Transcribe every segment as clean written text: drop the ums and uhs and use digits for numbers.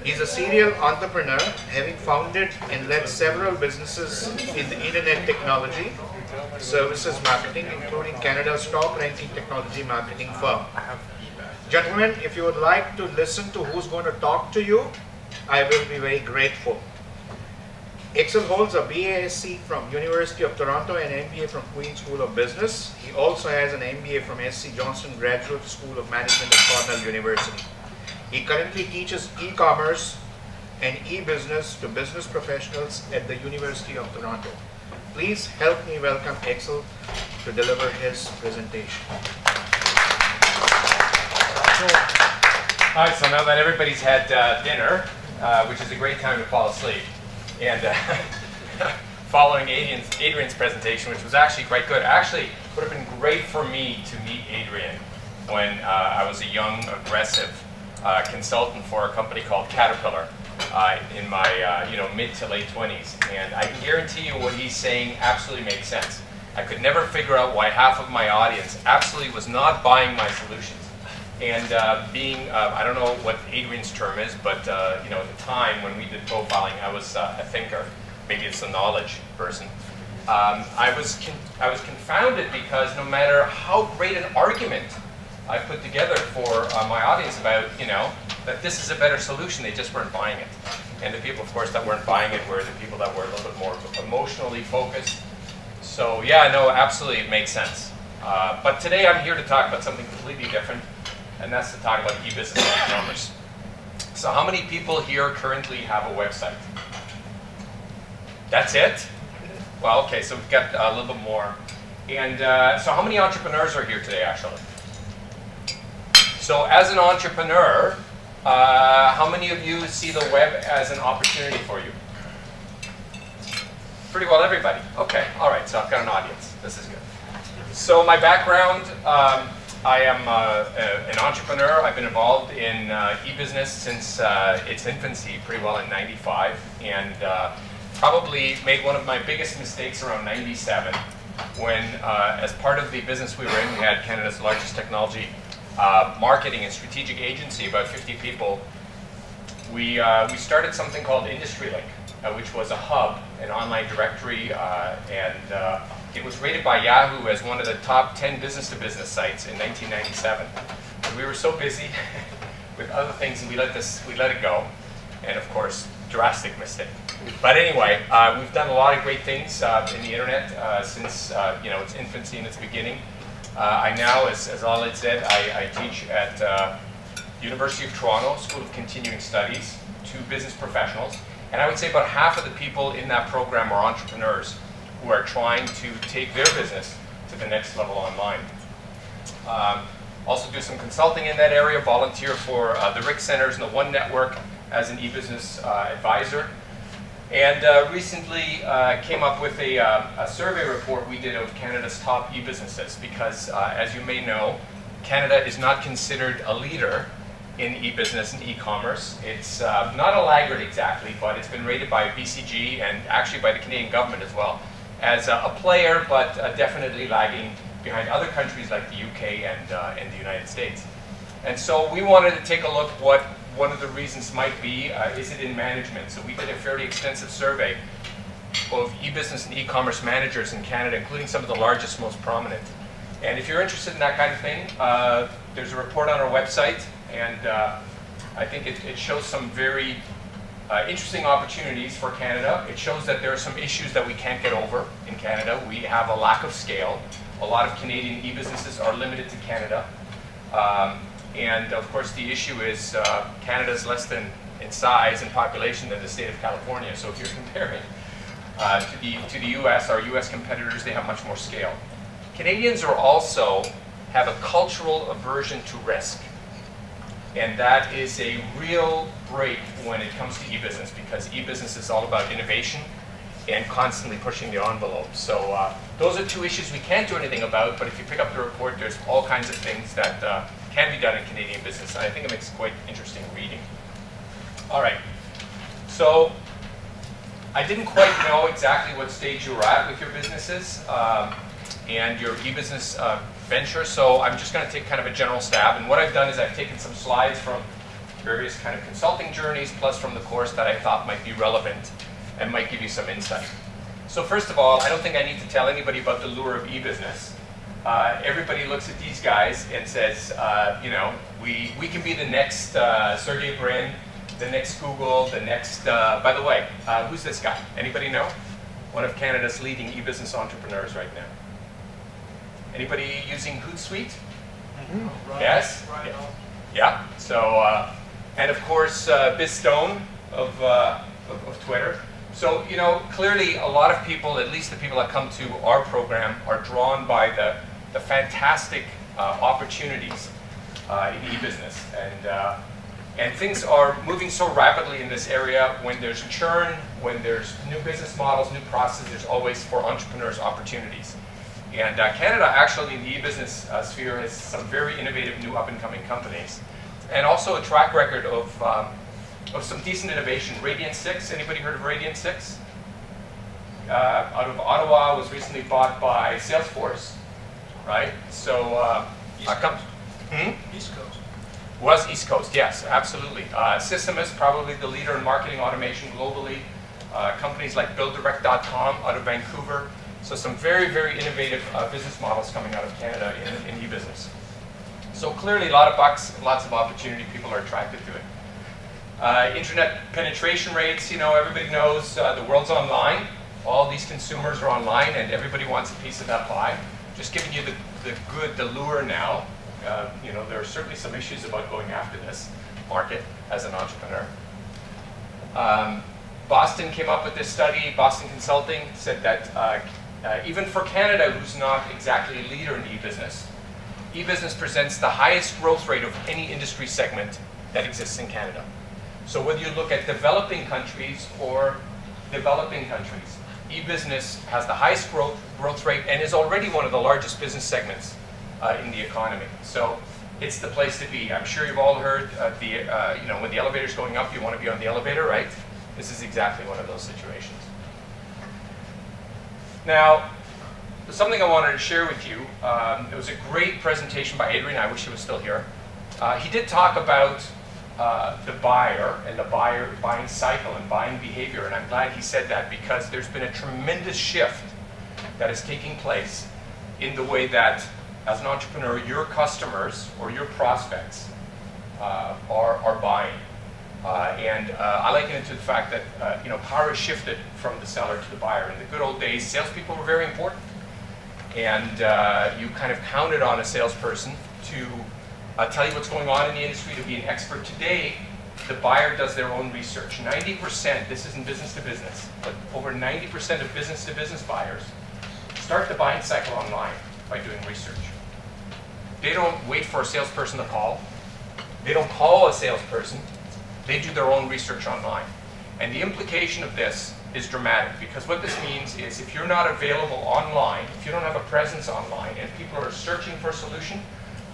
He's a serial entrepreneur, having founded and led several businesses in the internet technology, services marketing, including Canada's top-ranking technology marketing firm. Gentlemen, if you would like to listen to who's going to talk to you, I will be very grateful. Axel holds a BASc from University of Toronto and an MBA from Kuhn School of Business. He also has an MBA from SC Johnson Graduate School of Management at Cornell University. He currently teaches e-commerce and e-business to business professionals at the University of Toronto. Please help me welcome Axel to deliver his presentation. Hi, so now that everybody's had dinner, which is a great time to fall asleep, and following Adrian's presentation, which was actually quite good. Actually, it would have been great for me to meet Adrian when I was a young, aggressive consultant for a company called Caterpillar in my mid to late 20s. And I can guarantee you what he's saying absolutely makes sense. I could never figure out why half of my audience absolutely was not buying my solutions. And being, I don't know what Adrian's term is, but at the time when we did profiling, I was a thinker. Maybe it's a knowledge person. I was confounded because no matter how great an argument I put together for my audience about, that this is a better solution, they just weren't buying it. And the people, of course, that weren't buying it were the people that were a little bit more emotionally focused. So yeah, no, absolutely, it makes sense. But today I'm here to talk about something completely different. And that's to talk about e-business and e-commerce. So how many people here currently have a website? That's it? Well, okay, so we've got a little bit more. And so how many entrepreneurs are here today, actually? So as an entrepreneur, how many of you see the web as an opportunity for you? Pretty well everybody. Okay, all right, so I've got an audience. This is good. So my background, I am an entrepreneur. I've been involved in e-business since its infancy, pretty well in '95, and probably made one of my biggest mistakes around '97 when, as part of the business we were in, we had Canada's largest technology marketing and strategic agency, about 50 people. We started something called Industry Link, which was a hub, an online directory, and it was rated by Yahoo as one of the top 10 business-to-business sites in 1997. And we were so busy with other things, and we let it go. And of course, drastic mistake. But anyway, we've done a lot of great things in the internet since its infancy and its beginning. I now, as Aled said, I teach at University of Toronto School of Continuing Studies to business professionals. And I would say about half of the people in that program are entrepreneurs who are trying to take their business to the next level online. Also do some consulting in that area, volunteer for the RIC Centers and the One Network as an e-business advisor. And recently came up with a survey report we did of Canada's top e-businesses because, as you may know, Canada is not considered a leader in e-business and e-commerce. It's not a laggard exactly, but it's been rated by BCG and actually by the Canadian government as well as a player, but definitely lagging behind other countries like the UK and the United States. And so we wanted to take a look what one of the reasons might be. Is it in management? So we did a fairly extensive survey of e-business and e-commerce managers in Canada, including some of the largest, most prominent. And if you're interested in that kind of thing, there's a report on our website, and I think it shows some very interesting opportunities for Canada. It shows that there are some issues that we can't get over in Canada. We have a lack of scale. A lot of Canadian e-businesses are limited to Canada. And of course the issue is Canada's less than in size and population than the state of California. So if you're comparing to the US, our US competitors, they have much more scale. Canadians are also have a cultural aversion to risk. And that is a real break when it comes to e-business, because e-business is all about innovation and constantly pushing the envelope. So those are two issues we can't do anything about, but if you pick up the report, there's all kinds of things that can be done in Canadian business. And I think it makes quite interesting reading. All right, so I didn't quite know exactly what stage you were at with your businesses and your e-business venture, so I'm just going to take kind of a general stab. And what I've done is I've taken some slides from various kind of consulting journeys, plus from the course that I thought might be relevant and might give you some insight. So first of all, I don't think I need to tell anybody about the lure of e-business. Everybody looks at these guys and says, you know, we can be the next Sergey Brin, the next Google, the next, by the way, who's this guy? Anybody know? One of Canada's leading e-business entrepreneurs right now. Anybody using Hootsuite? Mm-hmm. Yes? Yeah. Yeah. So, and of course, Biz Stone of Twitter. So, you know, clearly a lot of people, at least the people that come to our program, are drawn by the fantastic opportunities in e-business. And things are moving so rapidly in this area. When there's churn, when there's new business models, new processes, there's always, for entrepreneurs, opportunities. And Canada, actually, in the e-business sphere, has some very innovative new up-and-coming companies. And also a track record of some decent innovation. Radiant 6, anybody heard of Radiant 6? Out of Ottawa, was recently bought by Salesforce, right? So, East Coast. Was East Coast, yes, absolutely. Systemus, probably the leader in marketing automation globally. Companies like BuildDirect.com out of Vancouver. So some very, very innovative business models coming out of Canada in e-business. So clearly a lot of bucks, lots of opportunity, people are attracted to it. Internet penetration rates, you know, everybody knows the world's online. All these consumers are online and everybody wants a piece of that pie. Just giving you the lure now. You know, there are certainly some issues about going after this market as an entrepreneur. Boston came up with this study. Boston Consulting said that even for Canada, who's not exactly a leader in e-business, e-business presents the highest growth rate of any industry segment that exists in Canada. So whether you look at developing countries or developing countries, e-business has the highest growth rate and is already one of the largest business segments in the economy. So it's the place to be. I'm sure you've all heard you know, when the elevator's going up, you want to be on the elevator, right? This is exactly one of those situations. Now, something I wanted to share with you. It was a great presentation by Adrian. I wish he was still here. He did talk about the buyer and the buying cycle and buying behavior, and I'm glad he said that because there's been a tremendous shift that is taking place in the way that, as an entrepreneur, your customers or your prospects are buying. I liken it to the fact that you know, power has shifted from the seller to the buyer. In the good old days, salespeople were very important. And you kind of counted on a salesperson to tell you what's going on in the industry, to be an expert. Today, the buyer does their own research. 90%, this isn't business to business, but over 90% of business to business buyers start the buying cycle online by doing research. They don't wait for a salesperson to call. They don't call a salesperson. They do their own research online. And the implication of this is dramatic, because what this means is if you're not available online, if you don't have a presence online, and people are searching for a solution,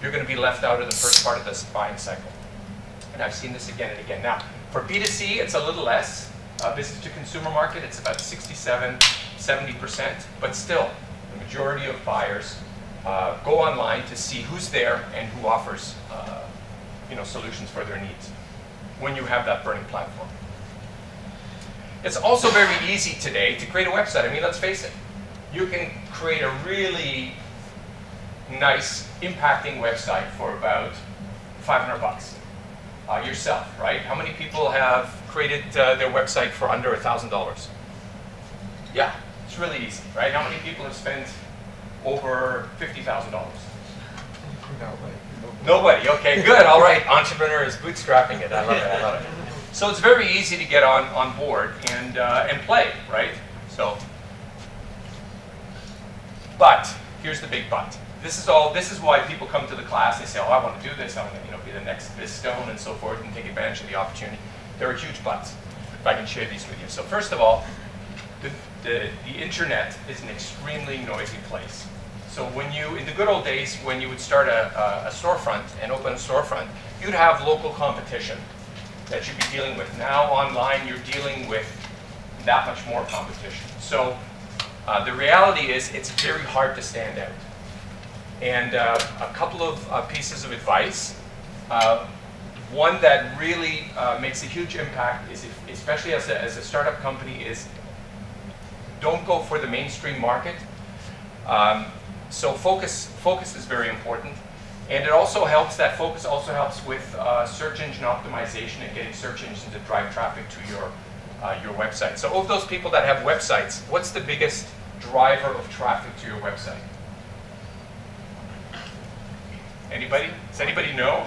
you're going to be left out of the first part of this buying cycle. And I've seen this again and again. Now, for B2C, it's a little less. Business to consumer market, it's about 67, 70%. But still, the majority of buyers go online to see who's there and who offers you know, solutions for their needs when you have that burning platform. It's also very easy today to create a website. I mean, let's face it. You can create a really nice, impacting website for about $500 yourself, right? How many people have created their website for under $1,000? Yeah, it's really easy, right? How many people have spent over $50,000? Nobody. Okay, good. All right. Entrepreneur is bootstrapping it. I love it. I love it. So it's very easy to get on board and play, right? So, but here's the big but. This is why people come to the class. They say, "Oh, I want to do this. I want to, you know, be the next Biz Stone and so forth, and take advantage of the opportunity." There are huge buts. If I can share these with you. So first of all, the internet is an extremely noisy place. So when you, in the good old days, when you would start a storefront and open a storefront, you'd have local competition that you'd be dealing with. Now online, you're dealing with that much more competition. So the reality is it's very hard to stand out. And a couple of pieces of advice. One that really makes a huge impact is, especially as a startup company, is don't go for the mainstream market. So focus is very important. And it also helps, that focus also helps with search engine optimization and getting search engines to drive traffic to your website. So of those people that have websites, what's the biggest driver of traffic to your website? Anybody? Does anybody know?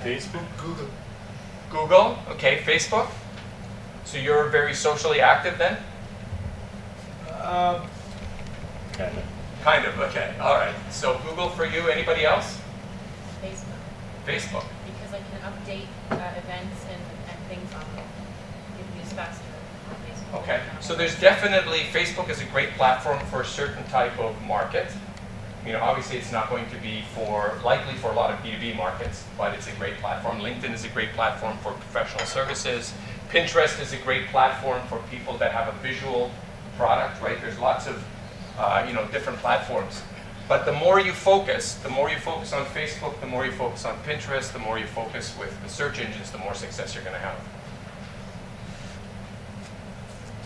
Facebook, Google. Google, okay, Facebook. So you're very socially active then? Kind of. Kind of, okay, all right. So Google for you, anybody else? Facebook. Facebook. Because I can update events and things on get news faster on Facebook. Okay, so there's definitely, Facebook is a great platform for a certain type of market. You know, obviously it's not going to be likely for a lot of B2B markets, but it's a great platform. LinkedIn is a great platform for professional services. Pinterest is a great platform for people that have a visual product, right? There's lots of, different platforms. But the more you focus on Facebook, the more you focus on Pinterest, the more you focus with the search engines, the more success you're going to have.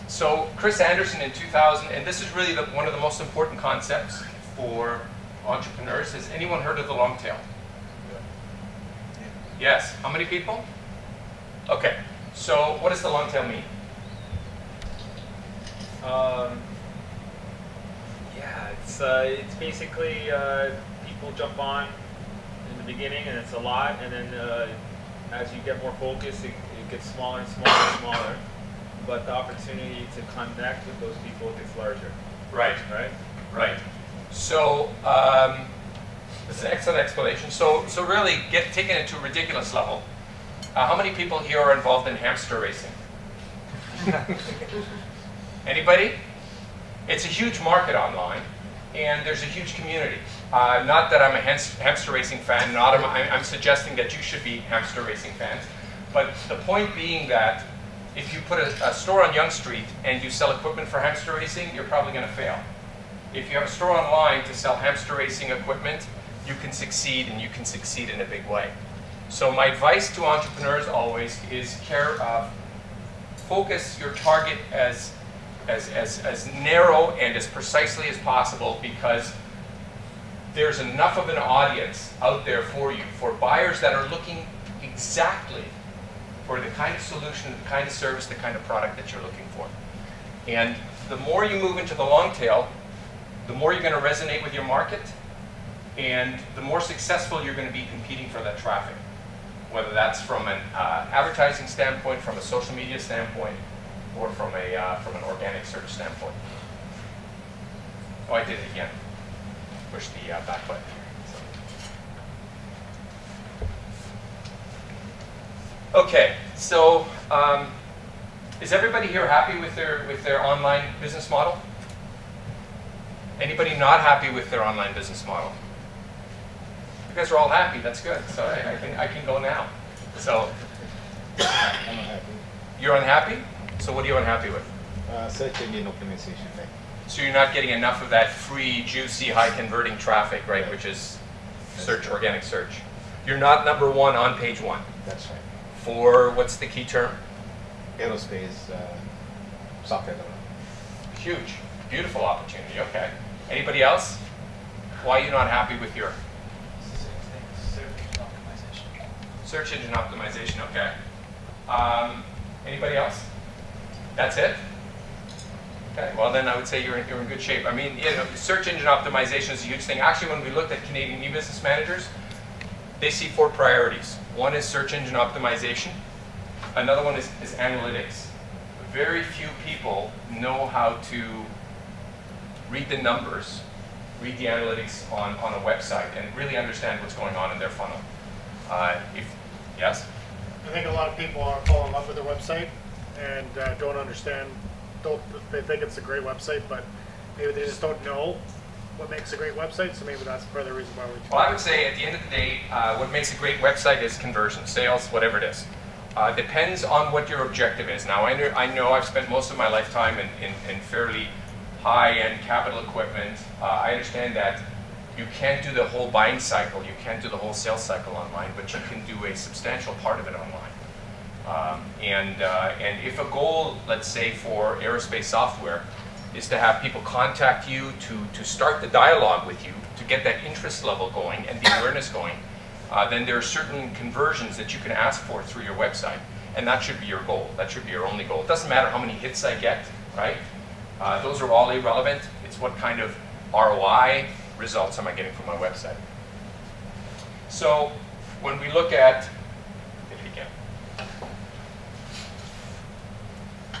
So Chris Anderson in 2000, and this is really one of the most important concepts for entrepreneurs. Has anyone heard of the long tail? Yes. How many people? Okay. So what does the long tail mean? It's basically people jump on in the beginning and it's a lot, and then as you get more focused, it gets smaller and smaller and smaller. But the opportunity to connect with those people gets larger. Right. Right. Right. So this is an excellent explanation. So really, taking it to a ridiculous level. How many people here are involved in hamster racing? Anybody? It's a huge market online, and there's a huge community. Not that I'm a hamster racing fan. I'm suggesting that you should be hamster racing fans. But the point being that if you put a store on Yonge Street and you sell equipment for hamster racing, you're probably going to fail. If you have a store online to sell hamster racing equipment, you can succeed, and you can succeed in a big way. So my advice to entrepreneurs always is focus your target as narrow and as precisely as possible, because there's enough of an audience out there for you, for buyers that are looking exactly for the kind of solution, the kind of service, the kind of product that you're looking for. And the more you move into the long tail, the more you're going to resonate with your market, and the more successful you're going to be competing for that traffic, whether that's from an advertising standpoint, from a social media standpoint, or from an organic search standpoint. Oh, I did it again. Push the back button here. Okay, so is everybody here happy with their online business model? Anybody not happy with their online business model? You guys are all happy. That's good. So I can go now. So I'm unhappy. you're unhappy. So what are you unhappy with? Search engine optimization. Right? So you're not getting enough of that free, juicy, high-converting traffic, right? Which is search, organic search. You're not number one on page one. That's right. For what's the key term? Aerospace, software development. Huge, beautiful opportunity. Okay. Anybody else? Why are you not happy with your search engine optimization? Okay. Anybody else? That's it? Okay, well then I would say you're in good shape. I mean, search engine optimization is a huge thing. Actually, when we looked at Canadian new business managers, they see 4 priorities. One is search engine optimization. Another one is analytics. Very few people know how to read the numbers, read the analytics on a website, and really understand what's going on in their funnel. Yes? I think a lot of people are falling in love with their website and don't understand. They think it's a great website, but maybe they just don't know what makes a great website. So maybe that's part of the reason why we. Well, I would say at the end of the day, what makes a great website is conversion, sales, whatever it is. Depends on what your objective is. Now, I know I've spent most of my lifetime in fairly high-end capital equipment. I understand that You can't do the whole buying cycle, you can't do the whole sales cycle online, but you can do a substantial part of it online. And if a goal, let's say for aerospace software, is to have people contact you to start the dialogue with you, to get that interest level going and the awareness going, then there are certain conversions that you can ask for through your website. And that should be your goal. That should be your only goal. It doesn't matter how many hits I get, right? Those are all irrelevant. It's what kind of ROI results am I getting from my website. So when we look at, hit it again.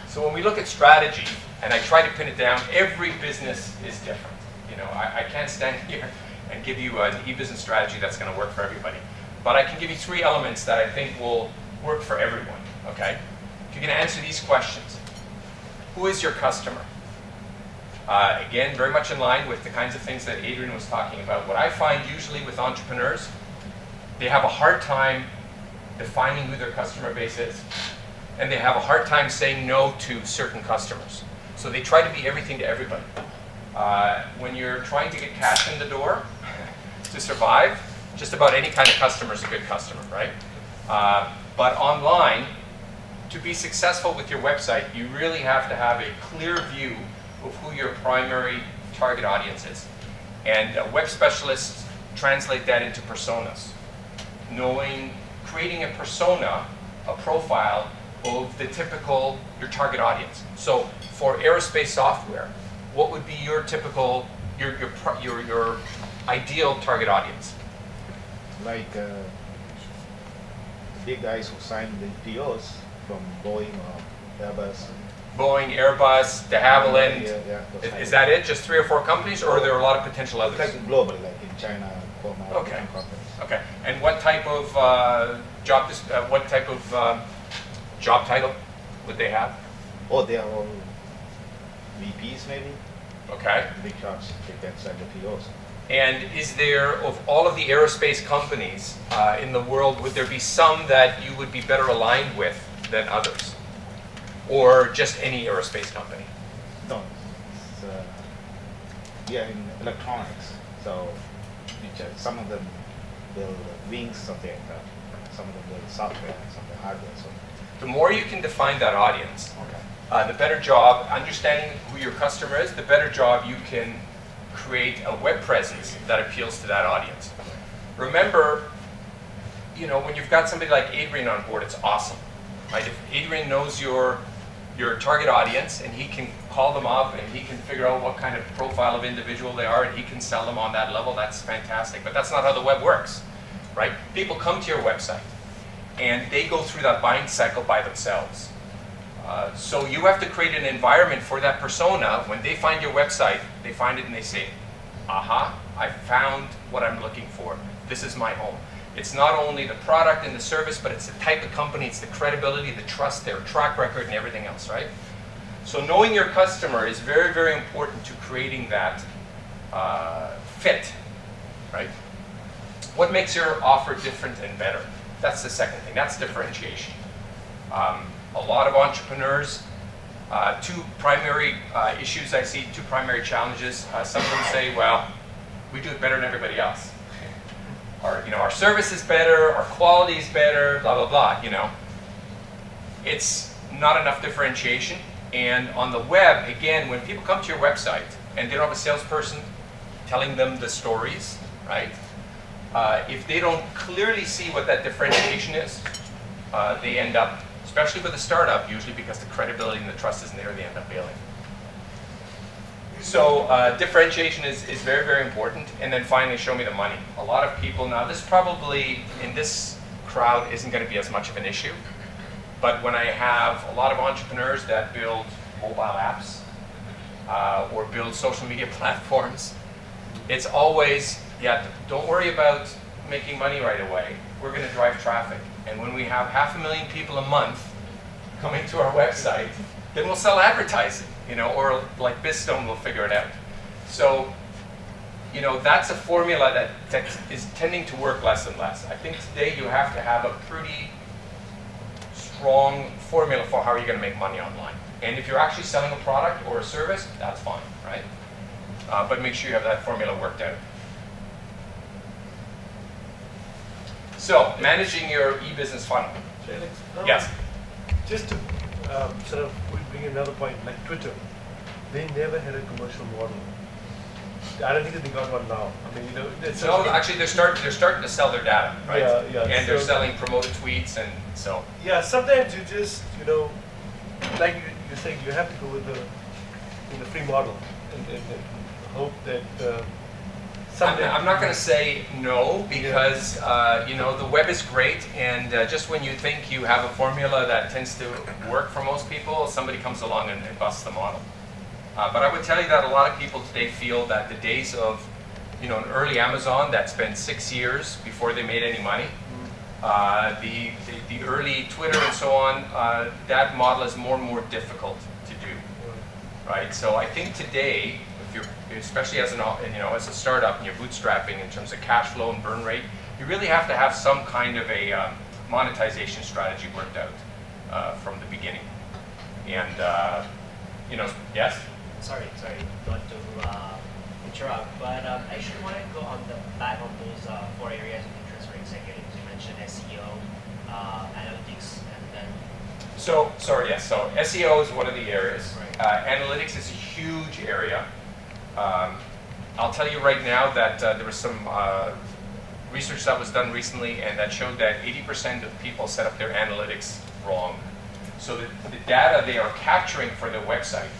So when we look at strategy, and I try to pin it down, every business is different. You know, I can't stand here and give you an e-business strategy that's going to work for everybody. But I can give you 3 elements that I think will work for everyone, okay? If you can answer these questions. Who is your customer? Again, very much in line with the kinds of things that Adrian was talking about. What I find usually with entrepreneurs, they have a hard time defining who their customer base is, and they have a hard time saying no to certain customers. So they try to be everything to everybody. When you're trying to get cash in the door to survive, just about any kind of customer is a good customer, right? But online, to be successful with your website, you really have to have a clear view of who your primary target audience is. And web specialists translate that into personas. Creating a persona, a profile of the typical, your target audience. So for aerospace software, what would be your typical, your ideal target audience? Like big guys who sign the POs from Boeing or Airbus. Boeing, Airbus, de Havilland. Yeah, is that it? Just 3 or 4 companies, or are there a lot of potential others? Like globally, like in China, Koma, Okay. different companies. Okay. And what type of job title would they have? Oh, they are all VPs maybe. Okay. Big shots, they can sign the POs. And is there, of all of the aerospace companies in the world, would there be some that you would be better aligned with than others? Or just any aerospace company? No, it's, yeah, in electronics. So some of them build wings, something like that. Some of them build software, some of the hardware. So. The more you can define that audience, Okay. the better job, understanding who your customer is, the better job you can create a web presence that appeals to that audience. Remember, you know, when you've got somebody like Adrian on board, it's awesome, right? If Adrian knows your target audience and he can call them up and he can figure out what kind of profile of individual they are and he can sell them on that level, that's fantastic. But that's not how the web works, right? People come to your website and they go through that buying cycle by themselves. So you have to create an environment for that persona. When they find your website, they find it and they say, aha, I found what I'm looking for. This is my home. It's not only the product and the service, but it's the type of company, it's the credibility, the trust, their track record, and everything else, right? So knowing your customer is very, very important to creating that fit, right? What makes your offer different and better? That's the second thing. That's differentiation. A lot of entrepreneurs, 2 primary issues I see, 2 primary challenges. Some of them say, well, we do it better than everybody else. Our service is better, our quality is better, blah, blah, blah, you know. It's not enough differentiation. And on the web, again, when people come to your website and they don't have a salesperson telling them the stories, right? If they don't clearly see what that differentiation is, they end up, especially with a startup, usually because the credibility and the trust isn't there, they end up failing. So differentiation is very, very important. And then finally, show me the money. A lot of people, now this probably, in this crowd, isn't going to be as much of an issue. But when I have a lot of entrepreneurs that build mobile apps or build social media platforms, it's always, yeah, don't worry about making money right away. We're going to drive traffic. And when we have 500,000 people a month coming to our website, then we'll sell advertising, you know, or like BizStone will figure it out. So, you know, that's a formula that is tending to work less and less. I think today you have to have a pretty strong formula for how you're going to make money online. And if you're actually selling a product or a service, that's fine, right? But make sure you have that formula worked out. So, managing your e-business funnel. Felix, Yes. just to sort of bring another point, like Twitter, they never had a commercial model. I don't think that they got one now. I mean, you know, it's No, actually, they're starting to sell their data, right? Yeah, yeah. And they're So- selling promoted tweets, and so. yeah. Sometimes you just, you know, like you're saying, you have to go with the free model and hope that someday. I'm not going to say no because you know, the web is great, and just when you think you have a formula that tends to work for most people, somebody comes along and busts the model. But I would tell you that a lot of people today feel that the days of, you know, an early Amazon that spent 6 years before they made any money, the early Twitter and so on, that model is more and more difficult to do, right? So I think today, if you're, especially as as a startup and you're bootstrapping in terms of cash flow and burn rate, you really have to have some kind of a monetization strategy worked out from the beginning. And you know, yes. Sorry, not to interrupt, but I actually want to go on the back on those 4 areas of interest for executives. You mentioned SEO, analytics, and then. So sorry, yes. So SEO is one of the areas. Right. Analytics is a huge area. I'll tell you right now that there was some research that was done recently, and that showed that 80% of people set up their analytics wrong. So the data they are capturing for their website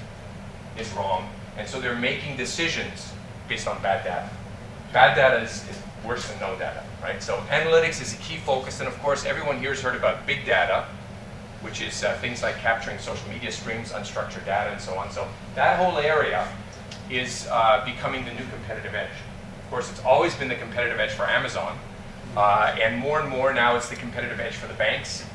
is wrong, and so they're making decisions based on bad data. Bad data is worse than no data, right? So analytics is a key focus, and of course everyone here has heard about big data, which is things like capturing social media streams, unstructured data, and so on. So that whole area is becoming the new competitive edge. Of course, it's always been the competitive edge for Amazon, and more now it's the competitive edge for the banks,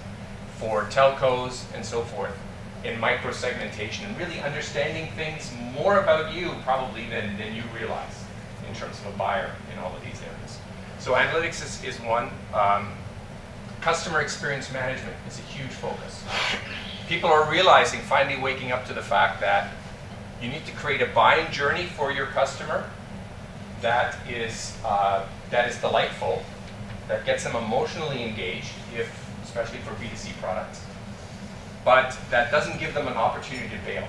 for telcos, and so forth, in micro-segmentation, and really understanding things more about you probably than you realize in terms of a buyer in all of these areas. So analytics is one. Customer experience management is a huge focus. People are realizing, finally waking up to the fact that you need to create a buying journey for your customer that is delightful, that gets them emotionally engaged, especially for B2C products, but that doesn't give them an opportunity to bail.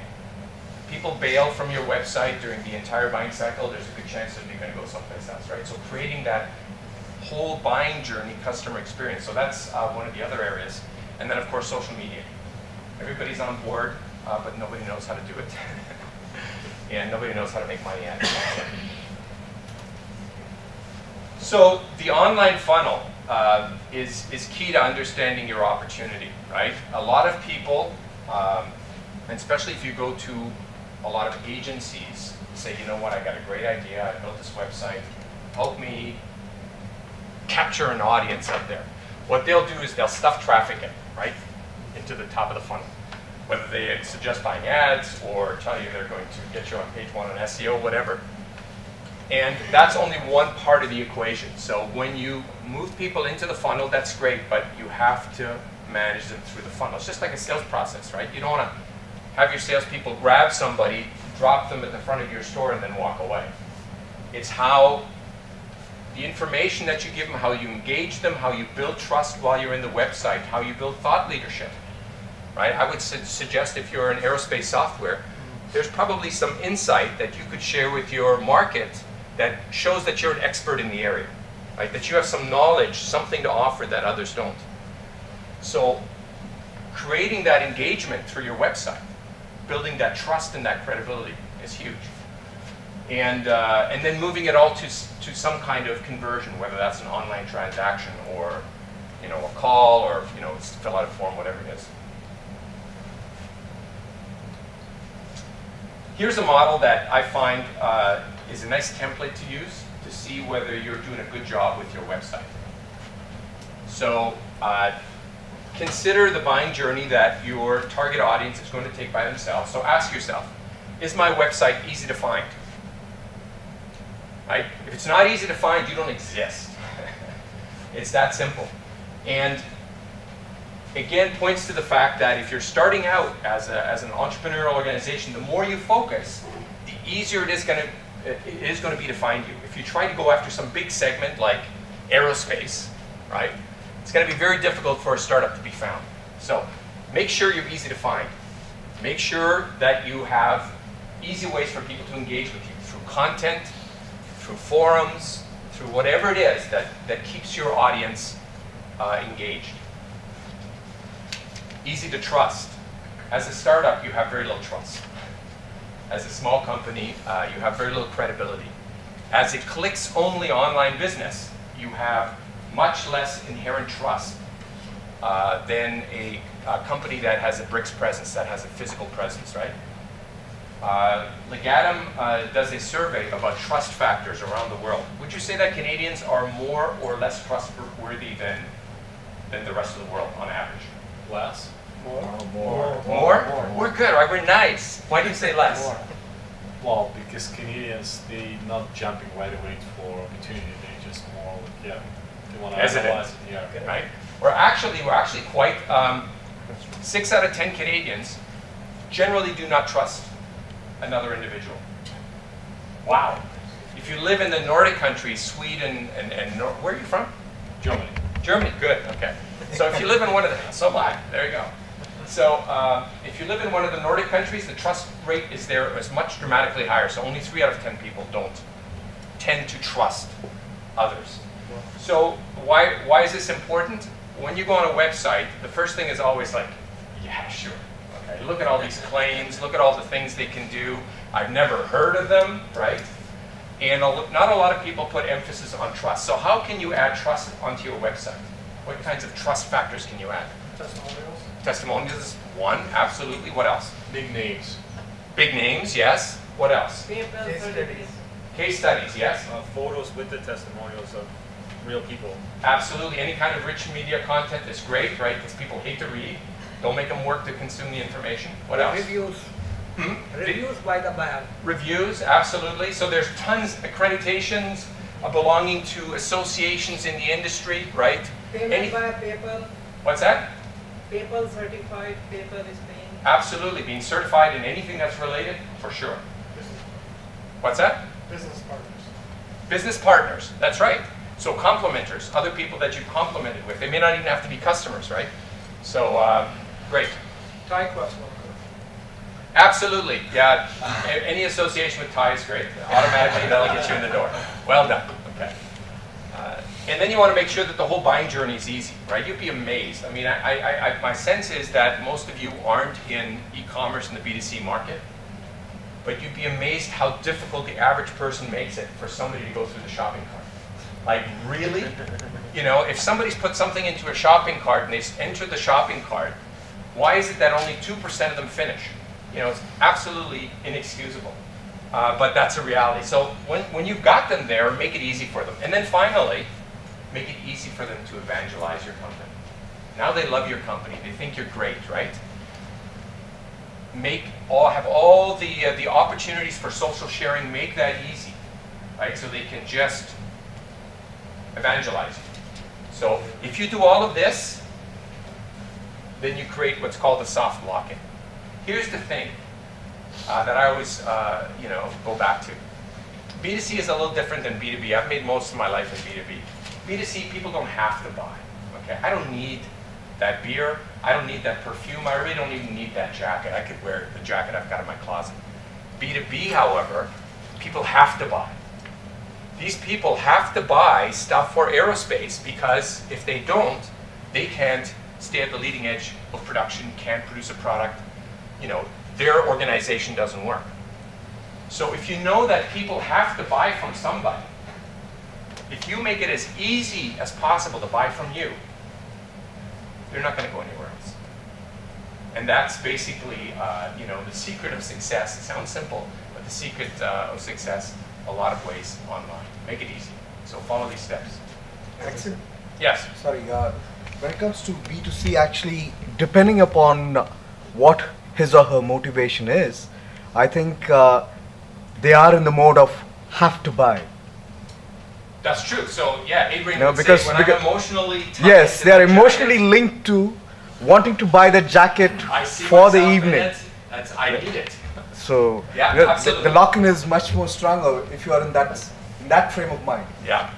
People bail from your website during the entire buying cycle, there's a good chance that they're going to go someplace else, right? So creating that whole buying journey customer experience. So that's one of the other areas. And then of course social media. Everybody's on board, but nobody knows how to do it. And nobody knows how to make money at it. So the online funnel is key to understanding your opportunity, right? A lot of people, and especially if you go to a lot of agencies, say, you know what, I got a great idea, I built this website, help me capture an audience out there. What they'll do is they'll stuff traffic in, right, into the top of the funnel. Whether they suggest buying ads or tell you they're going to get you on page 1 on SEO, whatever. And that's only one part of the equation. So when you move people into the funnel, that's great, but you have to manage them through the funnel. It's just like a sales process, right? You don't want to have your salespeople grab somebody, drop them at the front of your store, and then walk away. It's how the information that you give them, how you engage them, how you build trust while you're in the website, how you build thought leadership, right? I would suggest if you're an aerospace software, there's probably some insight that you could share with your market that shows that you're an expert in the area, right? That you have some knowledge, something to offer that others don't. So creating that engagement through your website, building that trust and that credibility is huge. And then moving it all to some kind of conversion, whether that's an online transaction or, you know, a call, or, you know, fill out a form, whatever it is. Here's a model that I find is a nice template to use to see whether you're doing a good job with your website. So consider the buying journey that your target audience is going to take by themselves. So ask yourself, is my website easy to find? Right? If it's not easy to find, you don't exist. It's that simple. And again, points to the fact that if you're starting out as an entrepreneurial organization, the more you focus, the easier it is going to be to find you. If you try to go after some big segment like aerospace, right? It's going to be very difficult for a startup to be found. So make sure you're easy to find. Make sure that you have easy ways for people to engage with you through content, through forums, through whatever it is that keeps your audience engaged. Easy to trust. As a startup, you have very little trust. As a small company, you have very little credibility. As a clicks-only online business, you have much less inherent trust than a company that has a bricks presence, that has a physical presence, right? Legatum does a survey about trust factors around the world. Would you say that Canadians are more or less trustworthy than the rest of the world on average? Less? More? We're good, right? We're nice. Why do you say less? More. Well, because Canadians, they not jumping right away for opportunity. They just more, yeah, they want to analyze it. Yeah. Right? We're actually quite, 6 out of 10 Canadians generally do not trust another individual. Wow. If you live in the Nordic countries, Sweden and where are you from? Germany. Germany, good, okay. So if you live in one of the, so am I, there you go. So if you live in one of the Nordic countries, the trust rate is much dramatically higher. So only 3 out of 10 people don't tend to trust others. So why is this important? When you go on a website, the first thing is always like, yeah, sure. Okay, look at all these claims, look at all the things they can do. I've never heard of them, right? And not a lot of people put emphasis on trust. So how can you add trust onto your website? What kinds of trust factors can you add? Testimonials. Testimonials is one, absolutely. What else? Big names. Big names, yes. What else? Case studies. Case studies, yes. Photos with the testimonials of real people. Absolutely. Any kind of rich media content is great, right? Because people hate to read. Don't make them work to consume the information. What else? Reviews. Reviews by the buyer. Reviews, absolutely. So there's tons of accreditations belonging to associations in the industry, right? Payment by PayPal. What's that? PayPal certified, PayPal is paying. Absolutely. Being certified in anything that's related, for sure. What's that? Business partners. Business partners, that's right. So complimenters, other people that you've complimented with. They may not even have to be customers, right? So, great. Thai Quest logo. Absolutely, yeah. Any association with Thai is great. Automatically, that'll get you in the door. Well done. Okay. And then you want to make sure that the whole buying journey is easy, right? You'd be amazed. I mean, my sense is that most of you aren't in e-commerce in the B2C market, but you'd be amazed how difficult the average person makes it for somebody to go through the shopping cart. Like, really? You know, if somebody's put something into a shopping cart and they've entered the shopping cart, why is it that only 2% of them finish? You know, it's absolutely inexcusable. But that's a reality. So when you've got them there, make it easy for them. And then finally, make it easy for them to evangelize your company. Now they love your company. They think you're great, right? Have all the opportunities for social sharing, make that easy, right? So they can just evangelize you. So if you do all of this, then you create what's called a soft lock-in. Here's the thing that I always go back to. B2C is a little different than B2B. I've made most of my life in B2B. B2C, people don't have to buy. Okay, I don't need that beer. I don't need that perfume. I really don't even need that jacket. I could wear the jacket I've got in my closet. B2B, however, people have to buy. These people have to buy stuff for aerospace because if they don't, they can't stay at the leading edge of production, can't produce a product. You know, their organization doesn't work. So if you know that people have to buy from somebody, if you make it as easy as possible to buy from you, they're not going to go anywhere else. And that's basically, the secret of success. It sounds simple, but the secret of success, a lot of ways online. Make it easy. So follow these steps. Axel? Yes. Sorry, when it comes to B2C, actually, depending upon what his or her motivation is, I think they are in the mode of have to buy. That's true. So yeah, Adrian No, would because- say when because- I'm emotionally tied Yes, to they are the emotionally jacket, linked to wanting to buy the jacket I see for the myself in evening. it. I need it. So Yeah, the absolutely. lock-in is much more stronger if you are in that frame of mind. Yeah.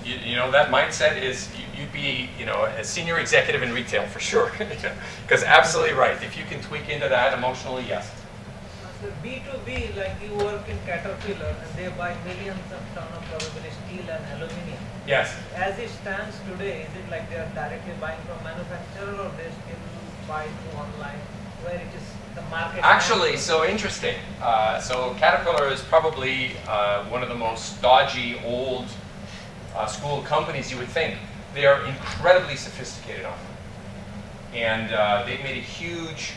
you know, that mindset is, you'd be, you know, a senior executive in retail for sure. Because absolutely right. If you can tweak into that emotionally, yes. So B2B, like you work in Caterpillar and they buy millions of tons of probably steel and aluminum. Yes. As it stands today, is it like they are directly buying from manufacturer or they still buy through online, where it is the market? Actually, so interesting. So Caterpillar is probably one of the most dodgy old school companies you would think. They are incredibly sophisticated online. And they've made a huge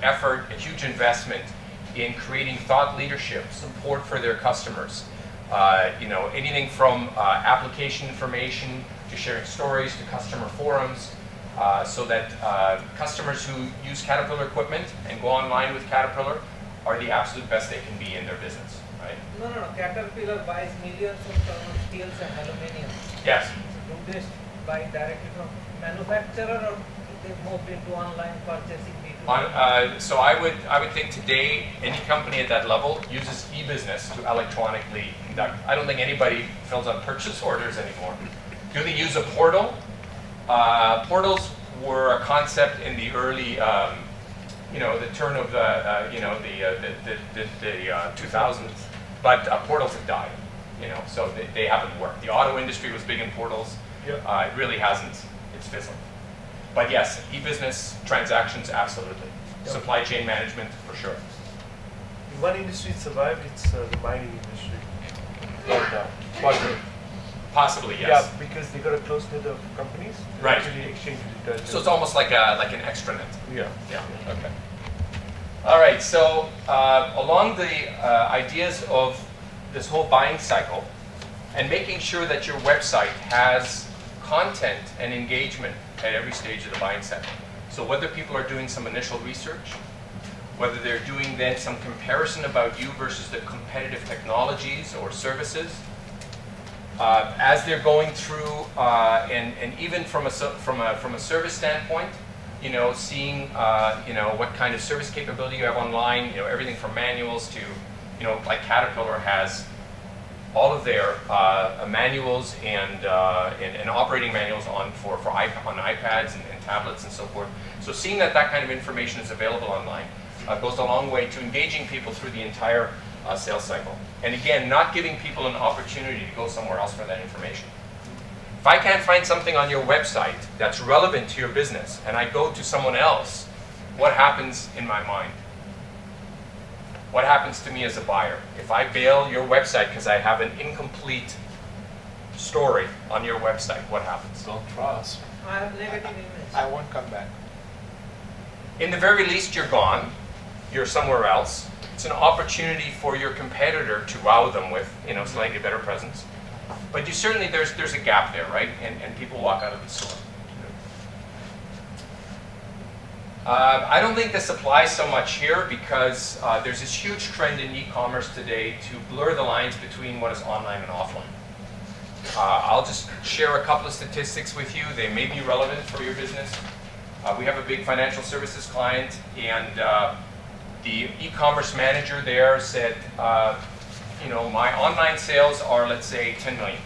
effort, a huge investment in creating thought leadership, support for their customers. You know, anything from application information to sharing stories to customer forums, so that customers who use Caterpillar equipment and go online with Caterpillar are the absolute best they can be in their business, right? No. Caterpillar buys millions of tons of steels and aluminum. Yes. Do they buy directly from manufacturer or they moved into online purchasing B2B? So I would think today any company at that level uses e-business to electronically conduct. I don't think anybody fills out purchase orders anymore. Do they use a portal? Portals were a concept in the early, you know, the turn of the, you know, the 2000s, but portals have died, you know, so they haven't worked. The auto industry was big in portals. It really hasn't. It's fizzled. But yes, e-business transactions, absolutely. Supply chain management, for sure. In one industry survived, it's the mining industry. But, possibly, yes. Yeah, because they got a close net of companies. Right. Actually exchange intelligence. So it's almost like an extranet. Yeah. Yeah. Okay. All right. So along the ideas of this whole buying cycle, and making sure that your website has content and engagement at every stage of the buying cycle. So whether people are doing some initial research, whether they're doing then some comparison about you versus the competitive technologies or services, as they're going through, and even from a service standpoint, you know, seeing you know, what kind of service capability you have online, you know, everything from manuals to, you know, like Caterpillar has all of their manuals and operating manuals on iPads and tablets and so forth. So seeing that kind of information is available online goes a long way to engaging people through the entire sales cycle. And again, not giving people an opportunity to go somewhere else for that information. If I can't find something on your website that's relevant to your business and I go to someone else, what happens in my mind? What happens to me as a buyer? If I bail your website because I have an incomplete story on your website, what happens? Don't trust. I have negative image. I won't come back. In the very least, you're gone. You're somewhere else. It's an opportunity for your competitor to wow them with, you know, slightly better presence. But you certainly, there's a gap there, right? And people walk out of the store. I don't think this applies so much here because there's this huge trend in e-commerce today to blur the lines between what is online and offline. I'll just share a couple of statistics with you. They may be relevant for your business. We have a big financial services client, and the e-commerce manager there said, you know, my online sales are, let's say, 10 million.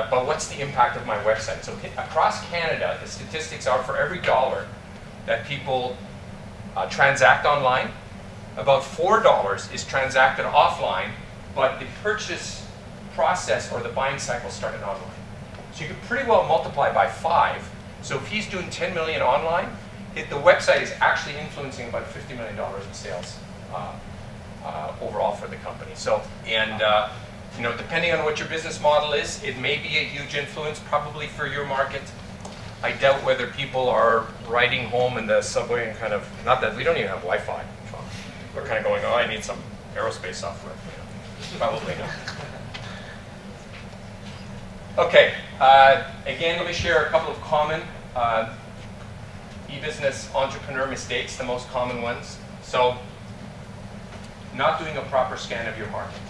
But what's the impact of my website? So across Canada, the statistics are for every $1 that people transact online, about $4 is transacted offline, but the purchase process or the buying cycle started online. So you could pretty well multiply by 5. So if he's doing 10 million online, the website is actually influencing about $50 million in sales overall for the company. So, and you know, depending on what your business model is, it may be a huge influence probably for your market. I doubt whether people are riding home in the subway and kind of, not that we don't even have Wi-Fi. We're kind of going, oh, I need some aerospace software. You know, probably not. Okay, again, let me share a couple of common e-business entrepreneur mistakes, the most common ones. So, not doing a proper scan of your market.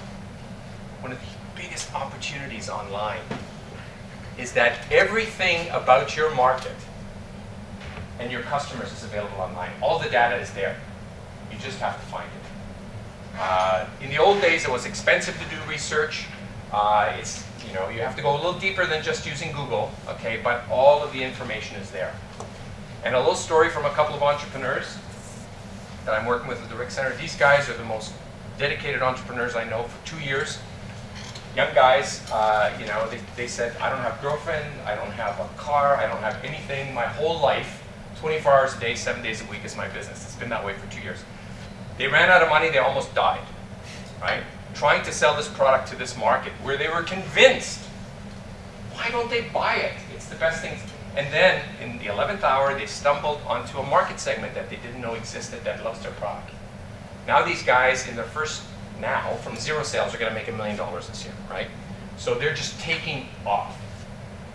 One of the biggest opportunities online is that everything about your market and your customers is available online. All the data is there. You just have to find it. In the old days, it was expensive to do research. You have to go a little deeper than just using Google, okay, but all of the information is there. And a little story from a couple of entrepreneurs that I'm working with at the RIC Center. These guys are the most dedicated entrepreneurs I know for 2 years. Young guys, they said, I don't have a girlfriend, I don't have a car, I don't have anything. My whole life, 24 hours a day, 7 days a week is my business. It's been that way for 2 years. They ran out of money, they almost died, right? Trying to sell this product to this market where they were convinced, why don't they buy it? It's the best thing. And then in the 11th hour, they stumbled onto a market segment that they didn't know existed that loves their product. Now these guys, in their first, from 0 sales, are going to make $1 million this year, right? So they're just taking off.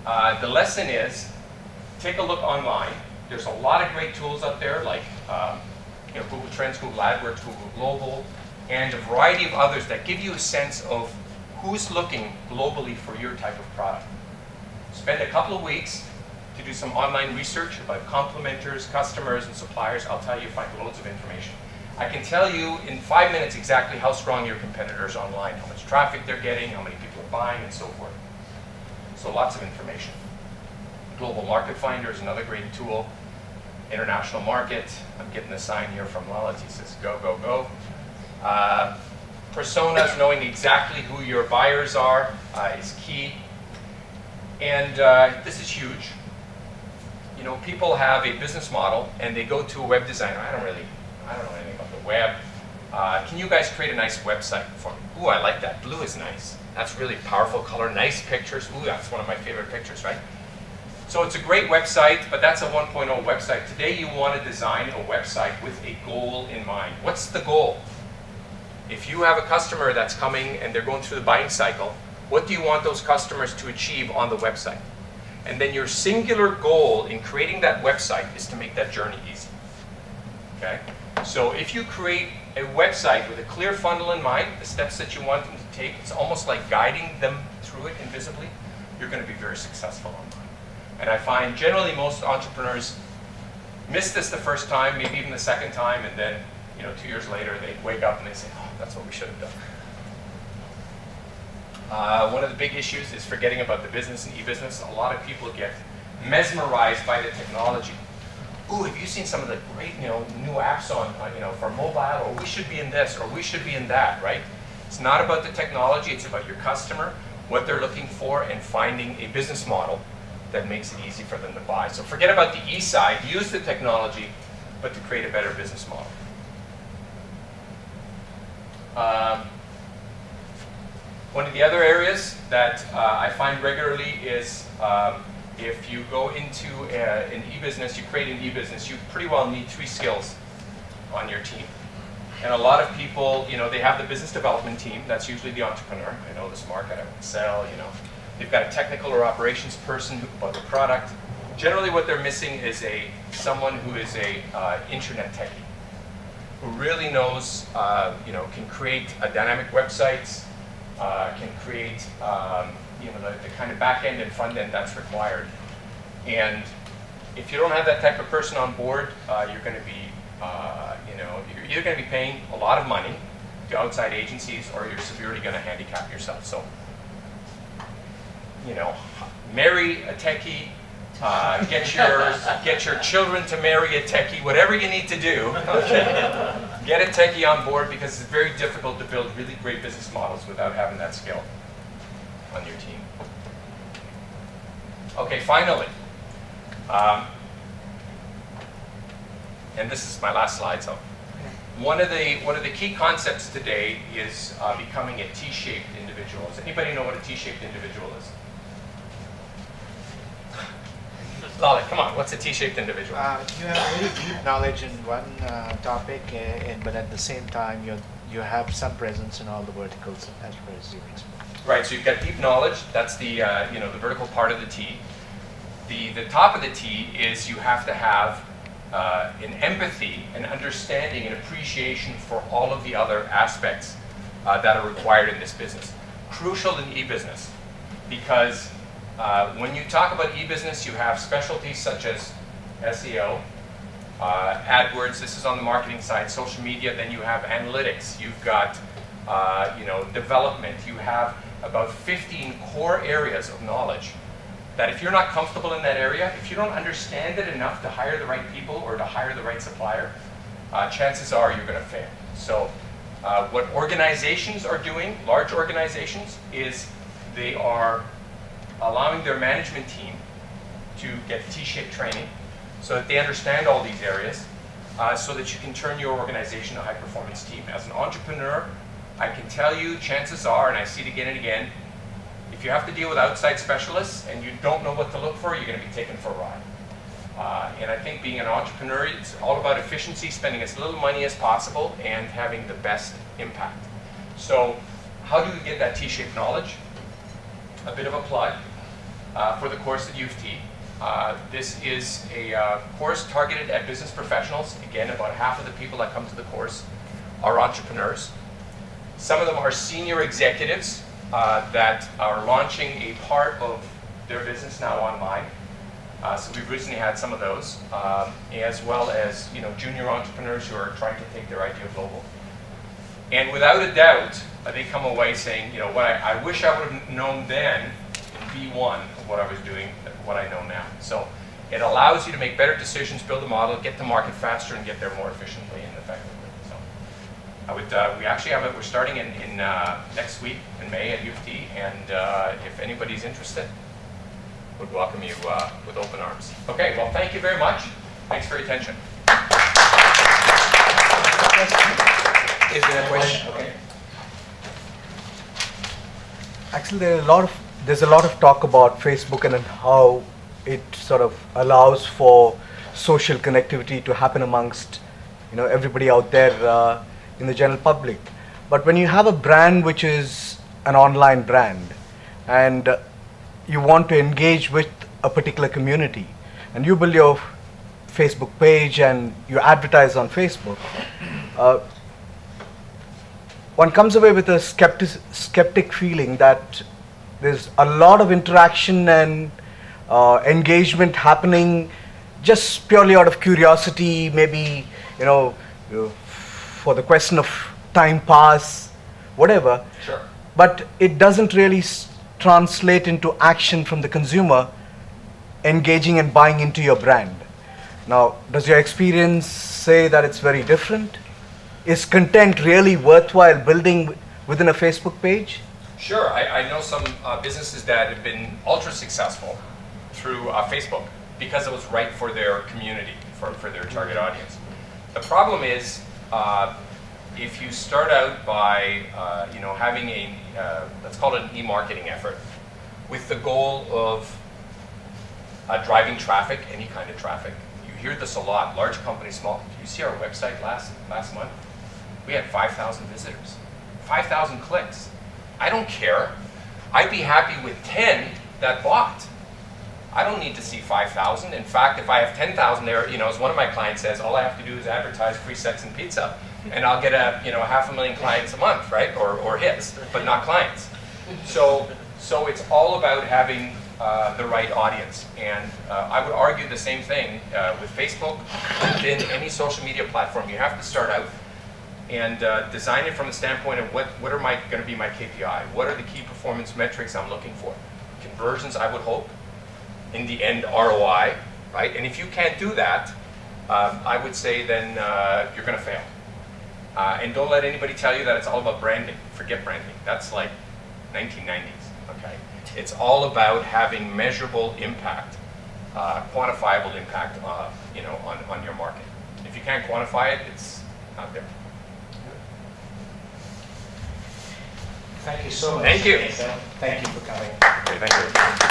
The lesson is, take a look online. There's a lot of great tools out there, like Google Trends, Google AdWords, Google Global, and a variety of others that give you a sense of who's looking globally for your type of product. Spend a couple of weeks to do some online research about complementers, customers, and suppliers. I'll tell you, find loads of information. I can tell you in 5 minutes exactly how strong your competitors are online, how much traffic they're getting, how many people are buying, and so forth. So lots of information. Global Market Finder is another great tool. International Market. I'm getting a sign here from Lalit. He says, go, go, go. Personas, knowing exactly who your buyers are is key. And this is huge. People have a business model and they go to a web designer. I don't know anything about the web. Can you guys create a nice website for me? Ooh, I like that. Blue is nice. That's really powerful color. Nice pictures. Ooh, that's one of my favorite pictures, right? So it's a great website, but that's a 1.0 website. Today you want to design a website with a goal in mind. What's the goal? If you have a customer that's coming and they're going through the buying cycle, what do you want those customers to achieve on the website? And then your singular goal in creating that website is to make that journey easy. Okay? So if you create a website with a clear funnel in mind, the steps that you want them to take, it's almost like guiding them through it invisibly, you're going to be very successful online. And I find generally most entrepreneurs miss this the first time, maybe even the second time, and then 2 years later they wake up and they say, oh, that's what we should have done. One of the big issues is forgetting about the business and e-business. A lot of people get mesmerized by the technology. Ooh, have you seen some of the great new apps on for mobile, or we should be in this, or we should be in that, right? It's not about the technology, it's about your customer, what they're looking for, and finding a business model that makes it easy for them to buy. So forget about the E side, use the technology, but to create a better business model. One of the other areas that I find regularly is if you go into an e-business, you create an e-business, you pretty well need 3 skills on your team. And a lot of people, they have the business development team. That's usually the entrepreneur. I know this market, I want to sell, They've got a technical or operations person about the product. Generally what they're missing is someone who is a internet techie, who really knows, can create a dynamic websites, can create the kind of back end and front end that's required. And if you don't have that type of person on board, you're going to be, you're either going to be paying a lot of money to outside agencies, or you're severely going to handicap yourself. So, marry a techie, get your children to marry a techie, whatever you need to do. Okay? Get a techie on board, because it's very difficult to build really great business models without having that skill on your team. Okay, finally, and this is my last slide. So, one of the key concepts today is becoming a T-shaped individual. Does anybody know what a T-shaped individual is? Lalit, come on, what's a T-shaped individual? You have very deep knowledge in one topic, but at the same time, you have some presence in all the verticals as far as your experience. Right, so you've got deep knowledge. That's the the vertical part of the T. The top of the T is you have to have an empathy, an understanding, an appreciation for all of the other aspects that are required in this business. Crucial in e-business, because when you talk about e-business, you have specialties such as SEO, AdWords, this is on the marketing side, social media, then you have analytics, you've got development, you have about 15 core areas of knowledge that if you're not comfortable in that area, if you don't understand it enough to hire the right people or to hire the right supplier, chances are you're going to fail. So what organizations are doing, large organizations, is they are allowing their management team to get T-shaped training so that they understand all these areas so that you can turn your organization into a high-performance team. As an entrepreneur, I can tell you, chances are, and I see it again and again, if you have to deal with outside specialists and you don't know what to look for, you're going to be taken for a ride. And I think being an entrepreneur, it's all about efficiency, spending as little money as possible, and having the best impact. So how do we get that T-shaped knowledge? A bit of a plug for the course at UofT. This is a course targeted at business professionals. Again, about half of the people that come to the course are entrepreneurs. Some of them are senior executives that are launching a part of their business now online. So we've recently had some of those, as well as junior entrepreneurs who are trying to take their idea global. And without a doubt, they come away saying, what I wish I would have known then in V1 of what I was doing, what I know now. So it allows you to make better decisions, build a model, get to market faster, and get there more efficiently and effectively. So I would, we actually have it. We're starting in next week in May at UofT, and if anybody's interested, would welcome you with open arms. Okay, well, thank you very much. Thanks for your attention. Is there a question? Okay. Axel, there's a lot of talk about Facebook and how it sort of allows for social connectivity to happen amongst everybody out there in the general public. But when you have a brand which is an online brand and you want to engage with a particular community and you build your Facebook page and you advertise on Facebook, one comes away with a skeptic feeling that there's a lot of interaction and engagement happening just purely out of curiosity, maybe for the question of time pass, whatever. Sure. But it doesn't really translate into action from the consumer engaging and buying into your brand. Now, does your experience say that it's very different? Is content really worthwhile building within a Facebook page? Sure. I know some businesses that have been ultra successful through Facebook because it was right for their community, for their target audience. The problem is if you start out by having a, let's call it an e-marketing effort with the goal of driving traffic, any kind of traffic. You hear this a lot, large companies, small. Did you see our website last month? We had 5,000 visitors, 5,000 clicks. I don't care. I'd be happy with 10 that bought. I don't need to see 5,000. In fact, if I have 10,000 there, as one of my clients says, all I have to do is advertise free sex and pizza, and I'll get a 500,000 clients a month, right? Or hits, but not clients. So it's all about having the right audience. And I would argue the same thing with Facebook, LinkedIn, any social media platform. You have to start out and design it from the standpoint of what are going to be my KPI? What are the key performance metrics I'm looking for? Conversions, I would hope. In the end, ROI, right? And if you can't do that, I would say then you're going to fail. And don't let anybody tell you that it's all about branding. Forget branding. That's like 1990s, okay? It's all about having measurable impact, quantifiable impact, on your market. If you can't quantify it, it's not there. Thank you so much. Thank you. Thank you for coming. Okay, thank you.